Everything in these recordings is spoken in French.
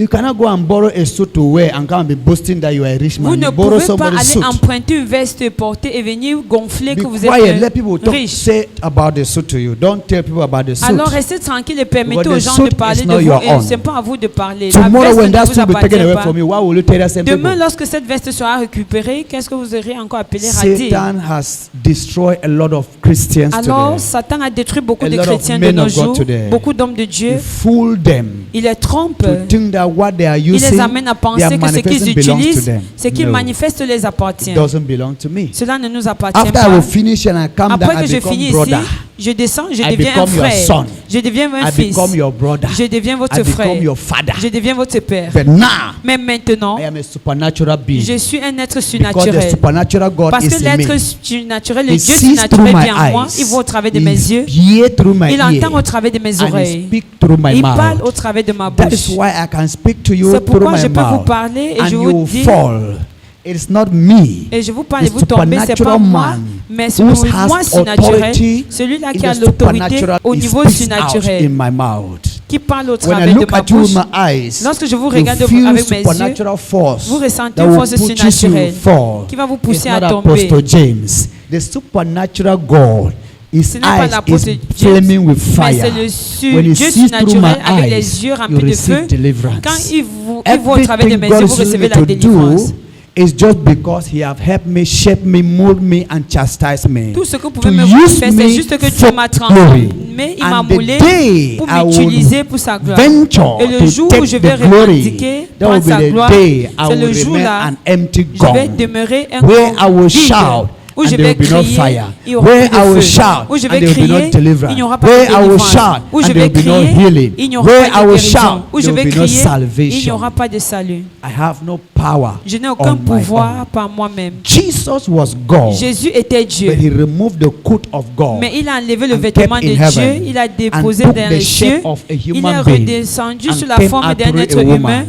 You cannot go and borrow a suit to wear and come and be boasting that you are a rich man. Vous ne You borrow pouvez pas somebody's aller suit. emprunter une veste portée et venir gonfler Be que vous quiet. Let êtes people talk, riche. say about the suit to you. Don't tell people about the suit. Alors restez tranquille et permettez Because aux the gens suit de parler is de not vous your et own. ce n'est pas à vous de parler. La Tomorrow, veste when ne that vous suit be taken appartient away pas. from you, why will you tell the same Demain, people? lorsque cette veste sera récupérée, qu'est-ce que vous aurez encore appelé à dire? Satan has destroyed a lot of Christians Alors, today. Satan a détruit beaucoup A de lot of chrétiens de men nos of God jours, today. beaucoup d'hommes de He Dieu. fooled them Il les trompe. to think that what they are Il using, les amène à their penser que ce qu'ils manifestation belongs to utilisent, them. ce qu'ils No, manifestent les appartient. it doesn't belong to me. Cela ne nous appartient After I pas. will finish and I come down, Après I que je become finis ici, brother. je descends, je I deviens un become your frère. son. Je deviens un I fils. become your brother. Je deviens votre I frère. become your father. Je deviens votre père. But now, Mais maintenant, I am a supernatural being. je suis un être Because the surnaturel. supernatural God Parce que is in me. l'être surnaturel, le He Dieu sees through surnaturel my vient en moi. eyes. Il voit au travers de He mes yeux. hears through my Il ear. entend au travers de mes And he oreilles. speaks through my Il parle mouth. au travers de ma That bouche. is why I can speak to you C'est through pourquoi my je peux vous mouth. parler et And je you vous will dis, fall. It's not me. et je vous parle et The vous tombez, c'est pas supernatural moi, man mais c'est who le has moi surnaturel, authority celui-là in qui a the l'autorité supernatural, au he niveau speaks out surnaturel, in my mouth. qui parle au When I travers de look ma at you with bouche. my eyes, Lorsque je vous you regarde feel avec mes yeux, supernatural force vous ressentez that une will force push you to surnaturelle fall. qui va vous It's pousser not à tomber. Apostle James. The supernatural God, his Ce n'est pas eyes l'apôtre is James, flaming with mais fire. c'est le When he Dieu sees through my surnaturel avec eyes, les yeux you remplis de receive feu. deliverance. Quand il voit au travers de mes Everything yeux, God vous is using recevez me la to délivrance. do is just because he have helped me, shape me, mold me, and chastise me. Tout ce que vous To pouvez me use faire, c'est me juste que for Dieu m'a glory. transformé, il m'a And the moulé day pour I m'utiliser will pour sa gloire. venture Et le to jour où take je vais the glory, revendiquer that will prendre sa be the gloire, day I c'est le will remain jour-là, an empty je vais gong, demeurer un where I corps will vide, shout où and je there vais will be no crier, fire, il y aura where plus de I will feu. shout Où je and vais there will be no crier, deliverance, il n'y aura pas where de I will délivrance. shout Où and je there vais will be no crier, healing, il n'y aura where pas I de will guérison. shout Où je there vais will be no crier, il n'y salvation. aura pas de salut. I have no power. Je n'ai aucun on my pouvoir own. par moi-même. Jesus was God, Jésus était Dieu. but he removed the coat of God. Mais il a enlevé le and vêtement kept de in Dieu, heaven il a déposé and took dans the les shape cieux, of a il human est being redescendu and sur la came forme out d'un through être a humain. woman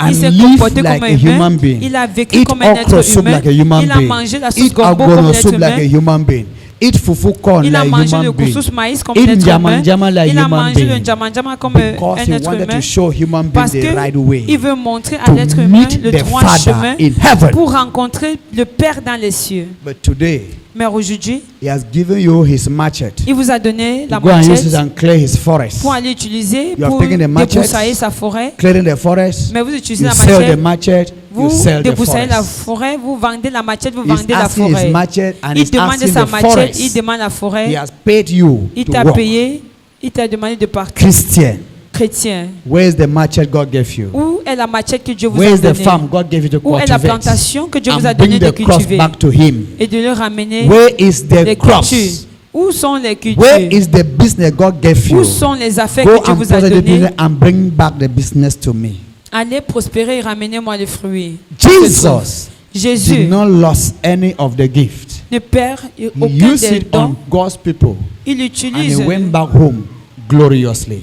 Il and s'est lived comporté like comme a un humain, human being. il a vécu Eat comme un okra être soup humain, like a human il a being. mangé la sauce Eat gombo comme agono l'être soup like a humain, human being. Eat fufu corn il a like a mangé human le being. couscous maïs comme Eat l'être njama humain, njama like il a human mangé le being. njama njama comme un Because he être wanted humain, to show human being parce the right que way il veut montrer à to l'être humain meet le the droit Father chemin in heaven. pour rencontrer le Père dans les cieux. But today, Mais aujourd'hui, he has given you his machete il vous a donné la to go and use it machette and clear his forest. pour aller utiliser You have pour taken the machete, débroussailler sa forêt. clearing the forest. Mais vous utilisez You la sell the machette, machete. You vous sell the débroussaillez la forest. forêt, vous vendez la machette, vous He's vendez la asking his forêt. machete and Il he's demande asking sa the machette, il forest. demande la He forêt, has paid you il to t'a work. payé, il t'a demandé de partir. Christian, Chrétien, where is the machete God gave you? où est la machette que Dieu vous Where a is the donnée? farm God gave you to Où est la cultivate? plantation que Dieu vous a And donné bring de the cross cultiver back to Him. et de le ramener Where is the les crops? cultures? Où sont les Where cultures? is the business God gave you? Où sont les affaires Go que Dieu and vous a prosper the données? business and bring back the business to me. Allez prospérer et ramenez-moi les fruits. Jesus Jésus did not lose any of the gift. ne perd He aucun used des it on dons. God's people Il and he utilise went back home gloriously.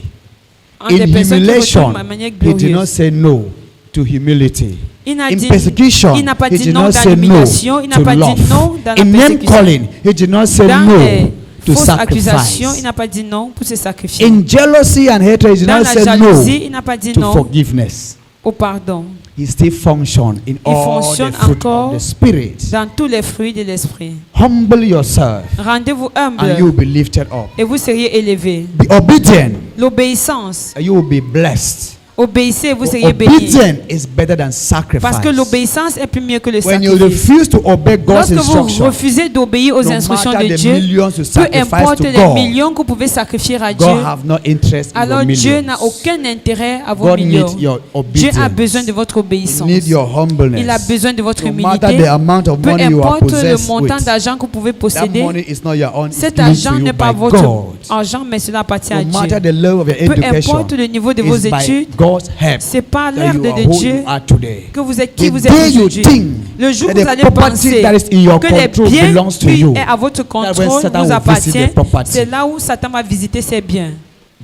en des In personnes qui humiliation, retournent de manière he did not glorieuse. say no to humility. Il n'a In dit- persecution, il n'a pas he dit did non not dans say no l'humiliation, il n'a to pas dit love. non dans la In name persécution. calling, he did not say Dans no les to fausses accusations, sacrifice. il n'a pas dit non pour se sacrifier. In jealousy and hatred, he did Dans not la say jalousie, no il n'a pas dit to non forgiveness. au pardon. He still functioned in all the fonctionne fruit encore of the Spirit. Dans tous les fruits de l'esprit. Humble yourself Rendez-vous and you will humble be lifted up. et vous seriez élevé. Be obedient L'obéissance, and you will be blessed. obéissez et vous seriez béni. Obedience is better than sacrifice. Parce que l'obéissance est plus mieux que le When you sacrifice. refuse to obey God's Lorsque vous instruction, refusez d'obéir aux no instructions matter de the Dieu, millions you peu sacrifice importe to les God, millions que vous pouvez sacrifier à Dieu, God have no interest in alors your Dieu millions. n'a aucun intérêt à vos God millions. needs your Dieu a obedience. besoin de votre He obéissance. needs your humbleness. Il a besoin de votre No matter humilité. the amount of Peu money you are importe le possessed montant with, d'argent que vous pouvez that posséder, money is not your own. It's cet given argent to you n'est pas by votre God. argent, mais cela appartient à No matter Dieu. the level of your Peu education, importe le niveau de vos it's by études, God's help c'est par that l'aide you are de who Dieu you are today. que vous êtes qui The vous day êtes you aujourd'hui. think Le jour où that vous the allez property penser that is in your que les control biens belongs to qui you, est à votre that when contrôle Satan vous will visit appartient, the property. c'est là où Satan va visiter ses biens.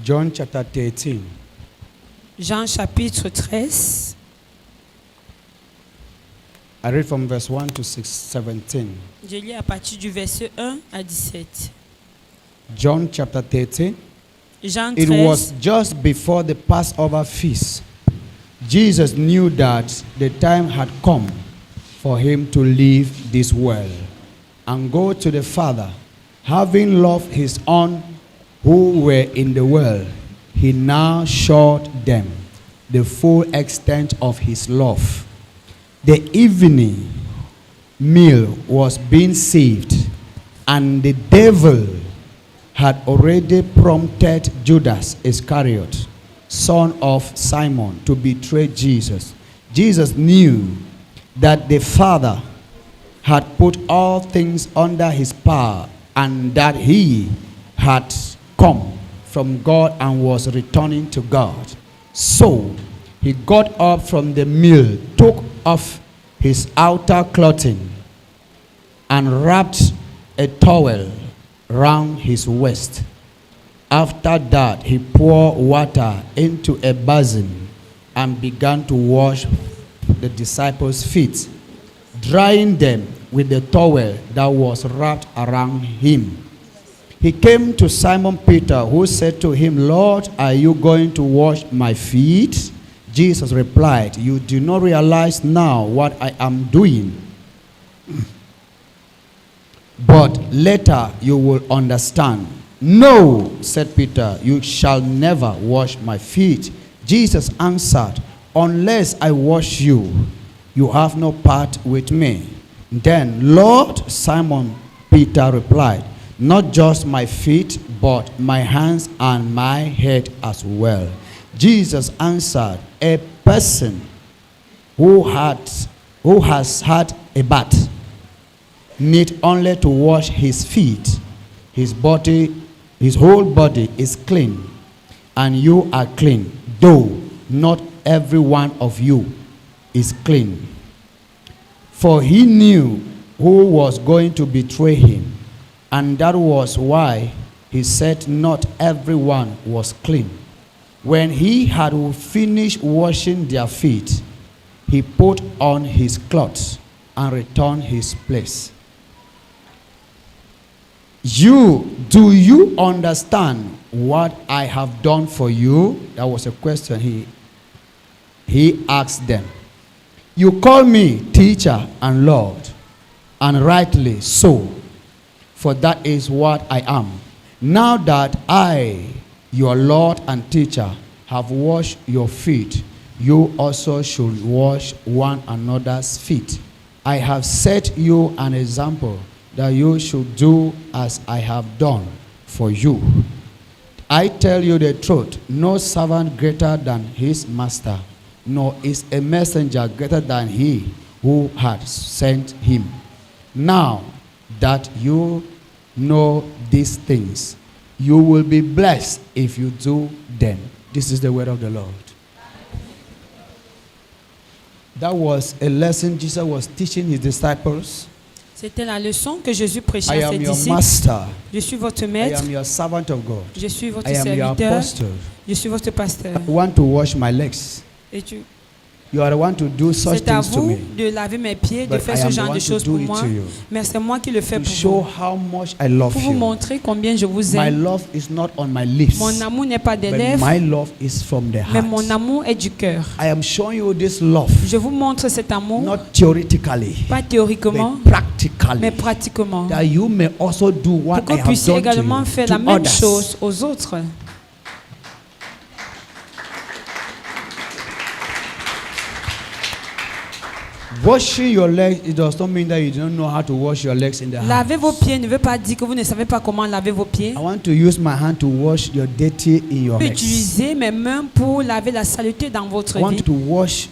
John chapter 13. Jean chapitre 13, I read from verse 1 to 17. je lis à partir du verset 1 à 17. John chapter 13. Jean It 13, was just before the Passover feast. Jesus knew that the time had come for him to leave this world and go to the Father. Having loved his own who were in the world, he now showed them the full extent of his love. The evening meal was being saved, and the devil had already prompted Judas Iscariot, son of Simon, to betray Jesus. Jesus knew that the Father had put all things under his power, and that he had come from God and was returning to God. So he got up from the meal, took off his outer clothing, and wrapped a towel round his waist. After that, he poured water into a basin and began to wash the disciples' feet, drying them with the towel that was wrapped around him. He came to Simon Peter, who said to him, "Lord, are you going to wash my feet?" Jesus replied, "You do not realize now what I am doing, but later you will understand." "No," said Peter, "you shall never wash my feet." Jesus answered, "Unless I wash you, you have no part with me." "Then, Lord," Simon Peter replied, "not just my feet, but my hands and my head as well." Jesus answered, "A person who has had a bath need only to wash his feet. His whole body is clean, and you are clean, though not every one of you is clean." For he knew who was going to betray him, and that was why he said not everyone was clean. When he had finished washing their feet, he put on his clothes and returned his place. Do you understand what I have done for you? That was a question he asked them. "You call me teacher and Lord, and rightly so, for that is what I am. Now that I, your Lord and teacher, have washed your feet, you also should wash one another's feet. I have set you an example that you should do as I have done for you. I tell you the truth, no servant greater than his master, nor is a messenger greater than he who had sent him. Now that you know these things, you will be blessed if you do them." This is the word of the Lord. That was a lesson Jesus was teaching his disciples. C'était la leçon que Jésus prêchait I à ses am your disciples. master. Je suis votre I maître. am your servant of God. Je suis votre I am your serviteur. apostle. Je suis votre pasteur. I want to wash my legs. Et tu- You are the one to do such C'est à things to vous me. de laver mes pieds, de But faire I ce am the genre one de to choses do pour it moi. to you. Mais c'est moi qui le fais To pour show vous. how much I love Pour vous you. montrer combien je vous My aime. love is not on my lips, Mon amour n'est pas des but lèvres, my love is from the mais heart. mon amour est du cœur. I am showing you this love, Je vous montre cet amour, not theoretically, pas théoriquement, but practically, mais pratiquement. that you may also do what Pour que I vous have puissiez done to également you, faire to la même others. chose aux autres. Washing your legs, it does not mean that you don't know how to wash your legs in the house. Laver vos pieds ne veut pas dire que vous ne savez pas comment laver vos pieds. I want to use my hand to wash your dirty in your Je peux legs. utiliser mes mains pour laver la saleté dans votre I want vie. to wash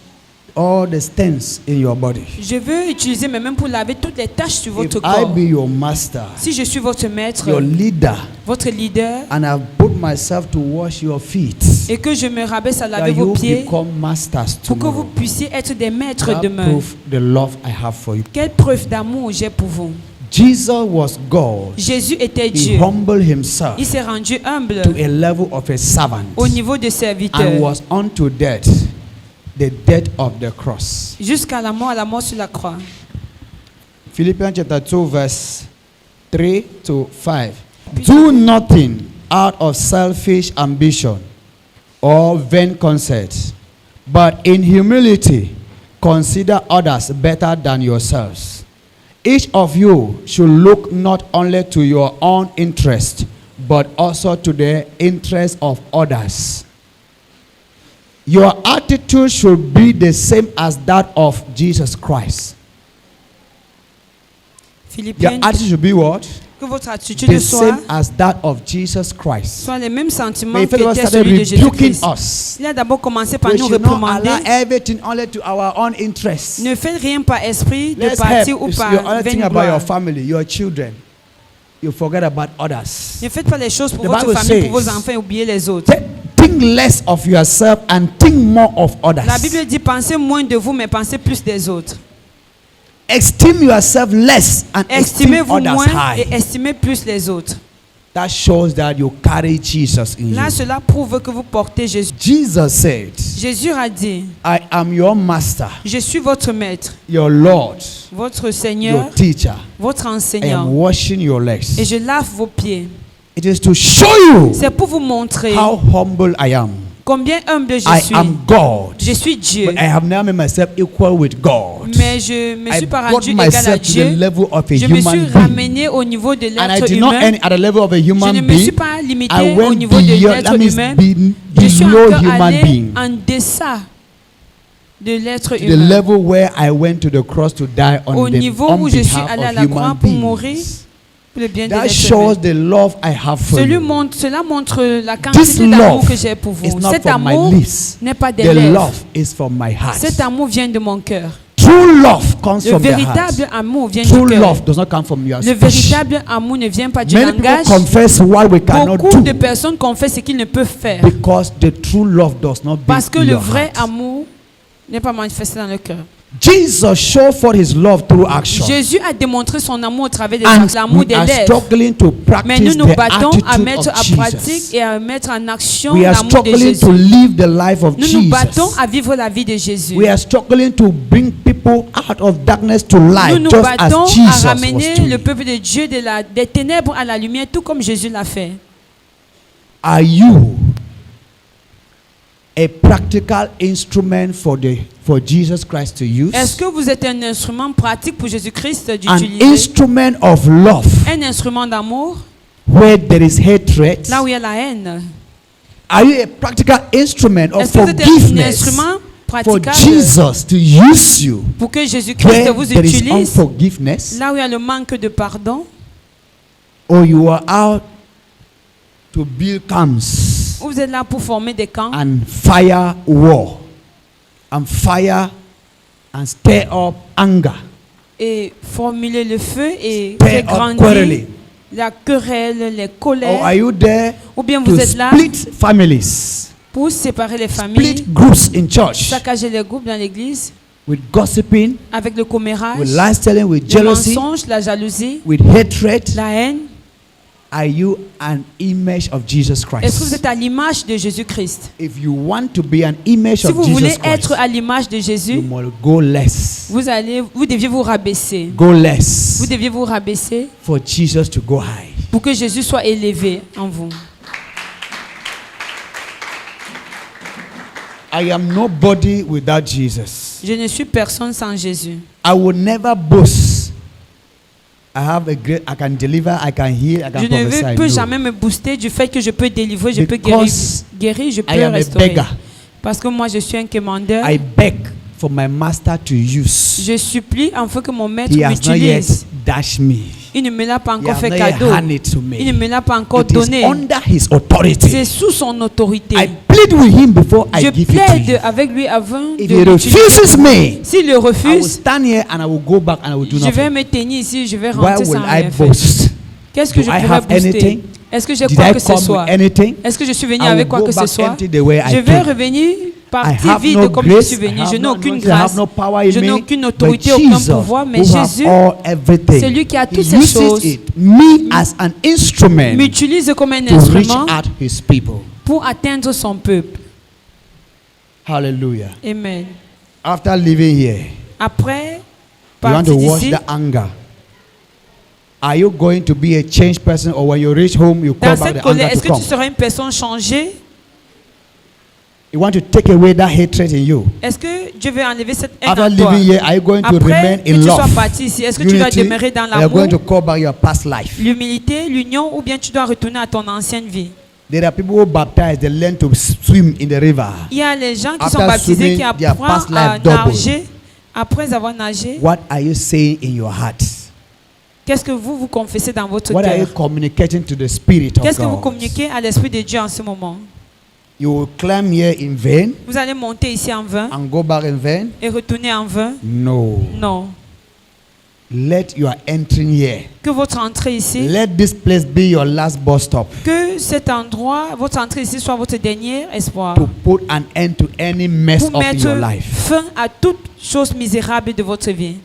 all the stains in your body. Je veux utiliser mes mains pour laver toutes les taches sur votre If I corps. be your master, Si je suis votre maître, your leader, votre leader, and I've put myself to wash your feet, et que je me rabaisse à laver that vos you pieds become masters pour que vous tomorrow. puissiez être des maîtres That demain. prove the love I have for you. Quelle preuve d'amour j'ai pour vous. Jesus was God. Jésus était He Dieu. humbled himself Il s'est rendu humble to a level of a servant au niveau de and serviteur was unto death, the death of the cross. jusqu'à la mort sur la croix. Philippians chapter 2 verse 3 to 5. Do nothing out of selfish ambition or vain conceit, But in humility, consider others better than yourselves. Each of you should look not only to your own interest, but also to the interest of others. Your attitude should be the same as that of Jesus Christ. Your Philippiens, attitude should be what? que votre attitude The soit, same as that of Jesus Christ. soit les mêmes sentiments May que fellows était started celui de rebuking Jésus-Christ. us. Il a d'abord commencé par We nous should not réprimander. allow everything only to our own interests. Ne faites rien par esprit de Let's partir help. ou You're par only thinking vaine about your gloire. family, your children. You forget about others. Ne faites pas les choses pour The votre Bible famille, pour vos says- enfants et oubliez les autres. Think less of yourself and think more of others. La Bible dit pensez moins de vous, mais pensez plus des autres. Esteem yourself less and esteem Estimez-vous others moins high. et estimez plus les autres. That shows that you carry Jesus in Là, you. cela prouve que vous portez Jésus. Jesus said, Jésus a dit, I am your master, je suis votre maître, your Lord, votre Seigneur, your teacher. votre I am enseignant. washing your legs. Et je lave vos pieds. It is to show you C'est pour vous montrer how humble I am. combien humble je I suis. am God. Je suis Dieu. But I have now made myself equal with God. Mais je me I suis pas brought rendu égal à myself to the Dieu. level of a Je me suis human being. ramené au niveau de And I l'être did not humain. end at the level of a Je human ne me suis being. pas limité I au went niveau de beyond, l'être that means humain. be, Je suis below encore human allé being. en deçà de l'être To the humain. level where I went to the cross to die on, Au the, niveau on où je suis behalf allé à of la croix human pour mourir beings. pour le bien de That l'être shows humain. the love I have for you. Cela montre la This quantité d'amour love que j'ai pour is vous. not Cet from my amour lips. n'est pas des The lèvres. love is from my heart. Cet amour vient de mon cœur. True love comes Le from the heart. véritable amour vient True du cœur. love does not come from your Le speech. véritable amour ne vient pas du Many people langage. confess what we cannot Beaucoup de do personnes confessent ce qu'ils ne peuvent faire. because the true love does not Parce beat que in le your vrai heart. amour n'est pas manifesté dans le cœur. Jesus showed forth his love through action. Jésus a démontré son amour au travers des And actes, l'amour we des are lèvres. struggling to Mais nous practice nous the battons à attitude mettre of en pratique Jesus. et à mettre en action We are l'amour de struggling Jésus. to live the life of Nous nous battons Jesus. à vivre la vie de Jésus. We are struggling to bring people out of darkness to light, Nous nous just as battons à Jesus was ramener doing. le peuple de Dieu des ténèbres à la lumière, tout comme Jésus l'a fait. Are you a practical instrument for Jesus Christ to use? Est-ce que vous êtes un instrument pratique pour Jésus-Christ An d'utiliser? instrument of love Un instrument d'amour, where there is hatred? là où il y a la haine. Are you a practical instrument of Est-ce que vous êtes un forgiveness instrument for praticable Jesus to use you pour que Jésus-Christ where vous there is utilise unforgiveness? là où il y a le manque de pardon? Or you are out to build camps Ou vous êtes là pour former des camps and fire war and fire and stir up anger, et formuler le feu et stir faire up grandir quarreling? la querelle, les Or are colères? you there Ou bien to vous êtes là split families, pour séparer les familles, split groups in church saccager les groupes dans l'église with gossiping, avec le commérage, with lies telling, with le jealousy, mensonge, la jalousie, with hatred? la haine? Are you an image of Jesus Est-ce que vous Christ? êtes à l'image de Jésus-Christ? If you want to be an image Si of vous Jesus voulez Christ, être à l'image de you Jésus, must go less. vous deviez vous rabaisser. Go less Vous deviez vous rabaisser for Jesus to go high. pour que Jésus soit élevé en vous. I am nobody without Jesus. Je ne suis personne sans Jésus. I will never boast. I can deliver, I can heal, I can Je ne prophesy. peux No. jamais me booster du fait que je peux délivrer, je peux Because guérir, je I peux am a restaurer. beggar. Parce que moi, je suis un commandeur. I beg for my master to use. Je supplie afin que mon maître He has not yet m'utilise. dashed me. Il ne me l'a pas He encore has fait not yet cadeau. handed it to Il ne me. me l'a pas encore It is donné. under his authority. C'est sous son autorité. I plead with him before I Je give it to plaide you. avec lui avant If de he l'utiliser. refuses me, S'il le I will refuse, stand here and I will go back and I will do je vais nothing. me tenir ici, je vais Why rentrer will sans I rien faire. boast? Qu'est-ce que Do je I pourrais have booster? anything? Est-ce que j'ai Did quoi I que ce come soit? with anything? Est-ce que je suis venu I will avec quoi go que ce back soit? empty the way I Je vais came. revenir I parti have vide no comme je grace, suis I venu. have Je n'ai no aucune anointing, I have grâce. no power in Je n'ai me, aucune but autorité, aucun Jesus, pouvoir. Mais who have Jésus, all everything, c'est lui qui a he toutes ces uses choses. it, me as an instrument m'utilise comme un to reach instrument out his people. pour atteindre son peuple. Hallelujah. Amen. After living here, Après, you want partir to wash d'ici, the anger. Are you going to be a changed person, or when you reach home, you call dans back cette the anger colère, est-ce to que come? tu seras une personne changée? You want to take away that hatred in you. Est-ce que Dieu veut enlever cette haine After en toi? living here, are you going to Après remain que in tu sois love? parti ici, est-ce que tu dois Unity, demeurer dans or you are l'amour, going to call back your past life? l'humilité, l'union, ou bien tu dois retourner à ton ancienne vie? There are people who baptize, they learn to swim in the river. Il y a les gens qui After sont baptisés swimming, qui their apprennent past à life double. nager. Après avoir nagé, What are you saying in your heart? qu'est-ce que vous confessez dans votre What are you cœur? communicating to the Spirit of Qu'est-ce que vous God? communiquez à l'Esprit de Dieu en ce moment? You will climb here in vain Vous allez monter ici en vain and go back in vain? et retourner en vain? No. Non. Let your entering here. Que votre entrée ici, Let this place be your last bus stop que cet endroit, votre entrée ici soit votre dernier espoir. to put an end to any mess Pour up in your mettre life. fin à toute chose misérable de votre vie.